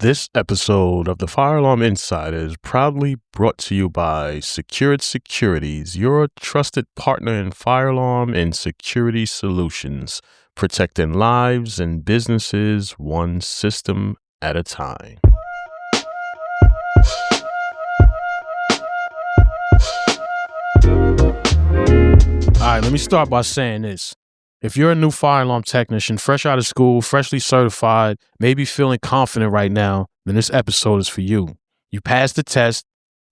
This episode of the Fire Alarm Insider is proudly brought to you by Secured Securities, your trusted partner in fire alarm and security solutions, protecting lives and businesses one system at a time. All right, let me start by saying this. If you're a new fire alarm technician, fresh out of school, freshly certified, maybe feeling confident right now, then this episode is for you. You passed the test,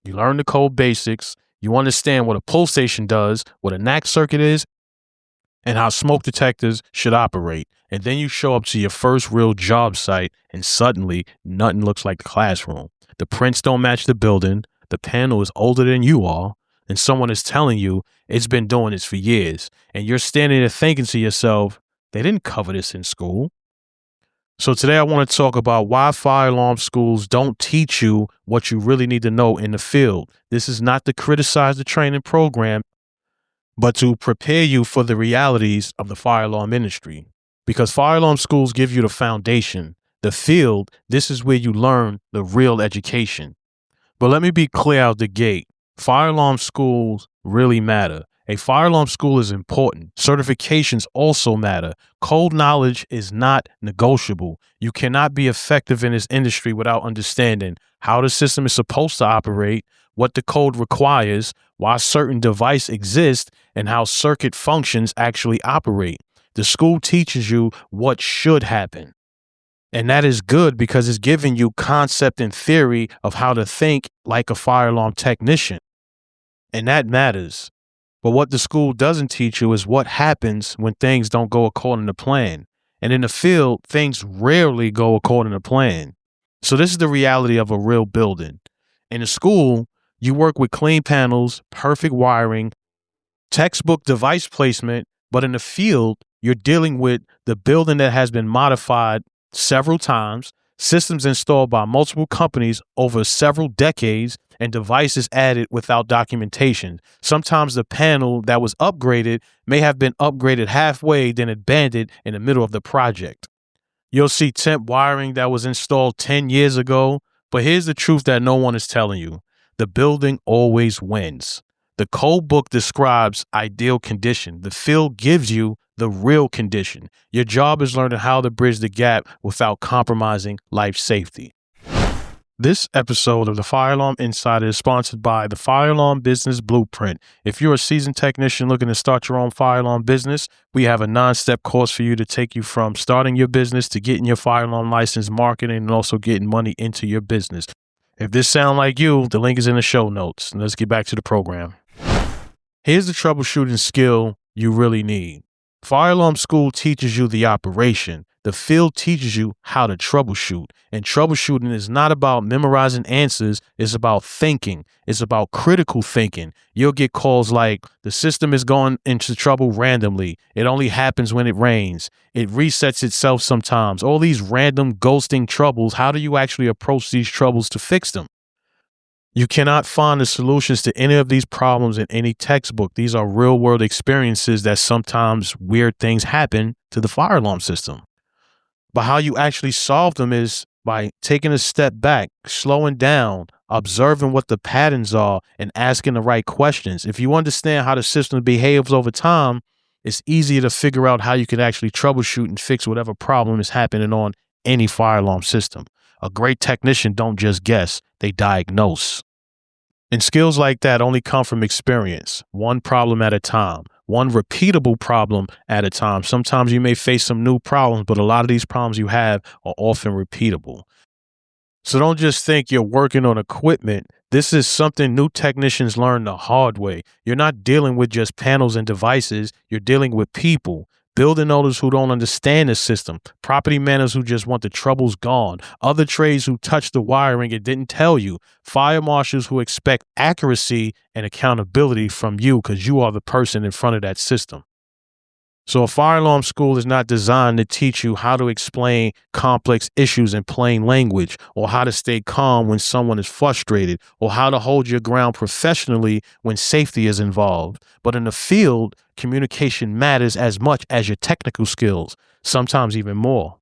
you learned the code basics, you understand what a pull station does, what a NAC circuit is, and how smoke detectors should operate. And then you show up to your first real job site, and suddenly nothing looks like the classroom. The prints don't match the building, the panel is older than you are, and someone is telling you it's been doing this for years, and you're standing there thinking to yourself, they didn't cover this in school. So today I want to talk about why fire alarm schools don't teach you what you really need to know in the field. This is not to criticize the training program, but to prepare you for the realities of the fire alarm industry. Because fire alarm schools give you the foundation. The field, this is where you learn the real education. But let me be clear out the gate. Fire alarm schools really matter. A fire alarm school is important. Certifications also matter. Code knowledge is not negotiable. You cannot be effective in this industry without understanding how the system is supposed to operate, what the code requires, why certain devices exist, and how circuit functions actually operate. The school teaches you what should happen. And that is good because it's giving you concept and theory of how to think like a fire alarm technician. And that matters. But what the school doesn't teach you is what happens when things don't go according to plan. And in the field, things rarely go according to plan. So this is the reality of a real building. In a school, you work with clean panels, perfect wiring, textbook device placement, but in the field, you're dealing with the building that has been modified several times, systems installed by multiple companies over several decades, and devices added without documentation. Sometimes the panel that was upgraded may have been upgraded halfway, then abandoned in the middle of the project. You'll see temp wiring that was installed 10 years ago, but here's the truth that no one is telling you. The building always wins. The code book describes ideal condition. The field gives you the real condition. Your job is learning how to bridge the gap without compromising life safety. This episode of the Fire Alarm Insider is sponsored by the Fire Alarm Business Blueprint. If you're a seasoned technician looking to start your own fire alarm business, we have a 9-step course for you to take you from starting your business to getting your fire alarm license, marketing, and also getting money into your business. If this sounds like you, the link is in the show notes. Let's get back to the program. Here's the troubleshooting skill you really need. Fire alarm school teaches you the operation. The field teaches you how to troubleshoot. And troubleshooting is not about memorizing answers. It's about thinking. It's about critical thinking. You'll get calls like, the system is going into trouble randomly. It only happens when it rains. It resets itself sometimes. All these random ghosting troubles. How do you actually approach these troubles to fix them? You cannot find the solutions to any of these problems in any textbook. These are real world experiences that sometimes weird things happen to the fire alarm system. But how you actually solve them is by taking a step back, slowing down, observing what the patterns are, and asking the right questions. If you understand how the system behaves over time, it's easier to figure out how you can actually troubleshoot and fix whatever problem is happening on any fire alarm system. A great technician don't just guess, they diagnose. And skills like that only come from experience, one problem at a time, one repeatable problem at a time. Sometimes you may face some new problems, but a lot of these problems you have are often repeatable. So don't just think you're working on equipment. This is something new technicians learn the hard way. You're not dealing with just panels and devices. You're dealing with people. Building owners who don't understand the system, property managers who just want the troubles gone, other trades who touch the wiring and didn't tell you, fire marshals who expect accuracy and accountability from you because you are the person in front of that system. So a fire alarm school is not designed to teach you how to explain complex issues in plain language, or how to stay calm when someone is frustrated, or how to hold your ground professionally when safety is involved. But in the field, communication matters as much as your technical skills, sometimes even more.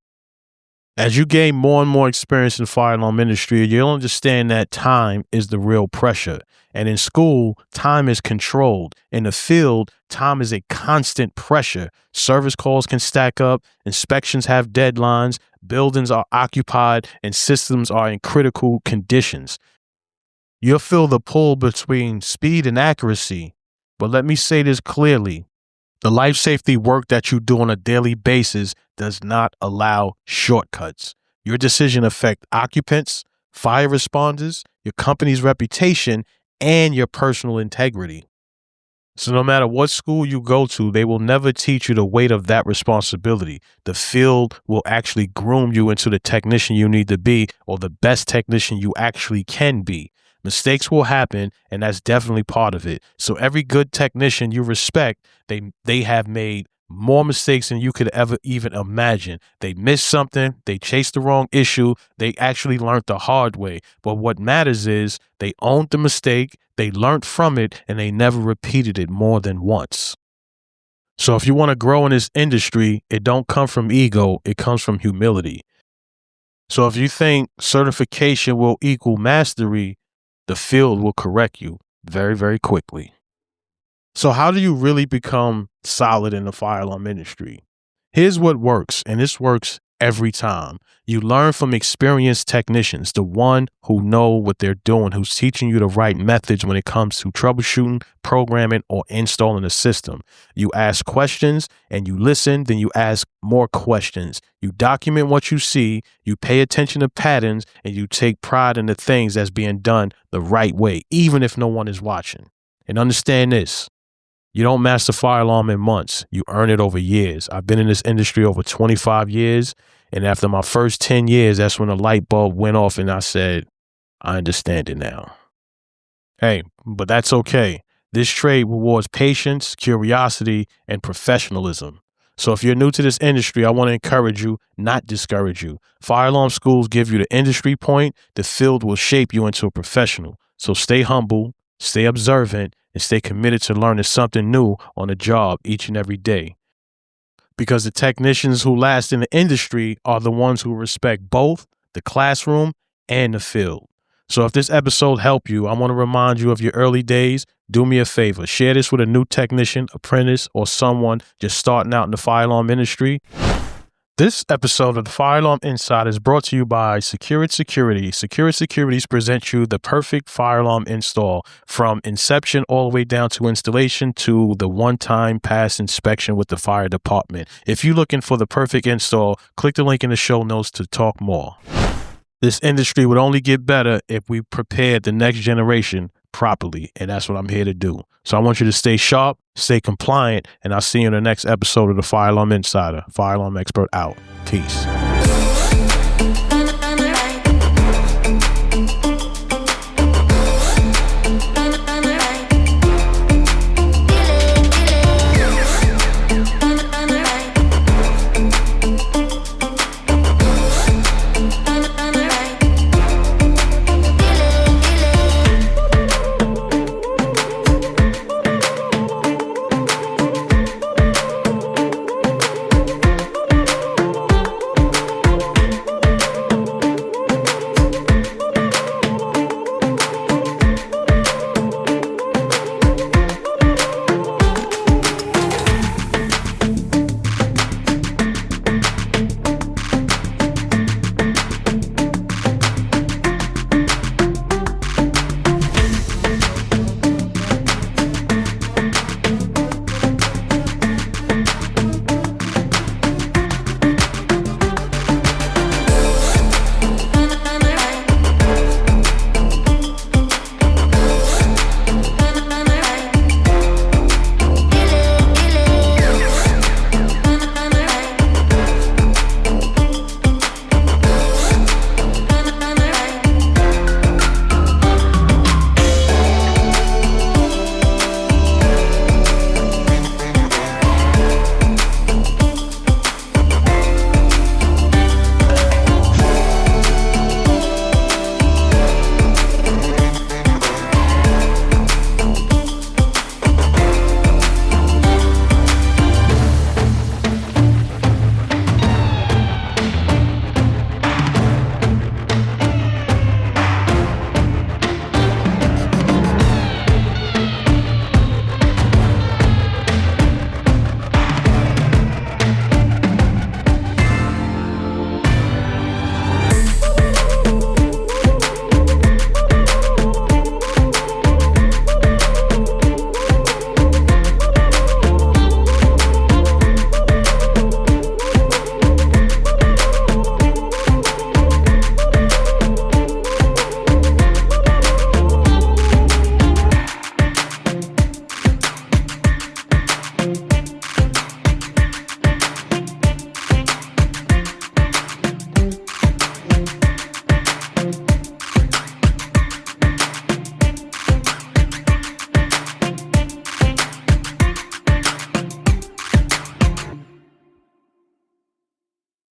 As you gain more and more experience in the fire alarm industry, you'll understand that time is the real pressure. And in school, time is controlled. In the field, time is a constant pressure. Service calls can stack up, inspections have deadlines, buildings are occupied, and systems are in critical conditions. You'll feel the pull between speed and accuracy. But let me say this clearly. The life safety work that you do on a daily basis does not allow shortcuts. Your decision affects occupants, fire responders, your company's reputation, and your personal integrity. So no matter what school you go to, they will never teach you the weight of that responsibility. The field will actually groom you into the technician you need to be, or the best technician you actually can be. Mistakes will happen, and that's definitely part of it. So every good technician you respect, they have made more mistakes than you could ever even imagine. They missed something, they chased the wrong issue, they actually learned the hard way. But what matters is they owned the mistake, they learned from it, and they never repeated it more than once. So if you want to grow in this industry, it don't come from ego, it comes from humility. So if you think certification will equal mastery, the field will correct you very, very quickly. So how do you really become solid in the fire alarm industry? Here's what works, and this works every time. You learn from experienced technicians, the one who know what they're doing, who's teaching you the right methods when it comes to troubleshooting, programming, or installing a system. You ask questions and you listen, then you ask more questions. You document what you see, you pay attention to patterns, and you take pride in the things that's being done the right way, even if no one is watching. And understand this. You don't master fire alarm in months. You earn it over years. I've been in this industry over 25 years. And after my first 10 years, that's when a light bulb went off and I said, I understand it now. Hey, but that's okay. This trade rewards patience, curiosity, and professionalism. So if you're new to this industry, I want to encourage you, not discourage you. Fire alarm schools give you the industry point. The field will shape you into a professional. So stay humble, stay observant, and stay committed to learning something new on the job each and every day. Because the technicians who last in the industry are the ones who respect both the classroom and the field. So if this episode helped you, I want to remind you of your early days. Do me a favor, share this with a new technician, apprentice, or someone just starting out in the fire alarm industry. This episode of the Fire Alarm Insider is brought to you by Secured Security. Secured Securities presents you the perfect fire alarm install, from inception all the way down to installation to the one-time pass inspection with the fire department. If you're looking for the perfect install, click the link in the show notes to talk more. This industry would only get better if we prepared the next generation properly, and that's what I'm here to do. So I want you to stay sharp, stay compliant, and I'll see you in the next episode of the Fire Alarm Insider. Fire Alarm Expert out. Peace.